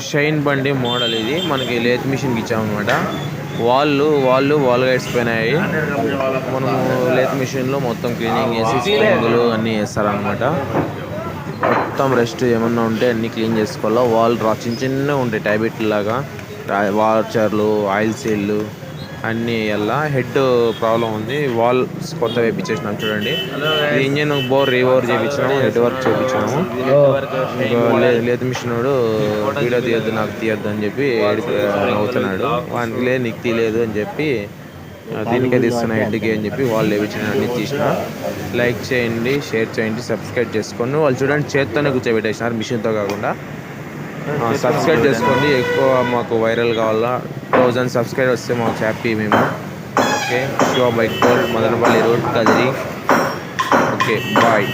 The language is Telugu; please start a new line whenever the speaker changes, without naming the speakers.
షైన్ బండి మోడల్ ఇది మనకి లేత్ మిషన్కి ఇచ్చామన్నమాట. వాల్ గైడ్స్ పోయినాయి. మనము లేత్ మిషన్లో మొత్తం క్లీనింగ్ చేసి స్ప్రింగులు అన్నీ వేస్తారనమాట. మొత్తం రెస్ట్ ఏమన్నా ఉంటే అన్నీ క్లీన్ చేసుకోవాలా. వాల్ చిన్న చిన్నగా ఉంటాయి టైబెట్ లాగా. వాచర్లు, ఆయిల్ సీల్లు అన్నీ ఎలా హెడ్ ప్రాబ్లం ఉంది. వాల్ కొత్త వేయించేసినాం చూడండి. ఇది ఇంజన్ బోర్ రీఓవర్ చేయించినాము, హెడ్ వర్క్ చేయించినాము. లేత్ మిషన్ వీడియో తీయొద్దు, నాకు తీయొద్దు అని చెప్పి నవ్వుతున్నాడు. వానికి లేదు, నీకు తీయలేదు అని చెప్పి దీనికే తీస్తున్నా హెడ్కి అని చెప్పి వాళ్ళు వేయించిన అన్ని తీసిన. లైక్ చేయండి, షేర్ చేయండి, సబ్స్క్రైబ్ చేసుకోండి. వాళ్ళు చూడండి చేత్తోనే కూర్చోబెట్టేసినారు, మిషన్తో కాకుండా. సబ్స్క్రైబ్ చేసుకోండి. ఎక్కువ మాకు వైరల్ కావాలా. 1000 సబ్స్క్రైబ్ వస్తే మాకు హ్యాపీ మేము. Okay, Shiva bike Madanapalle road Kadiri. Okay, bye.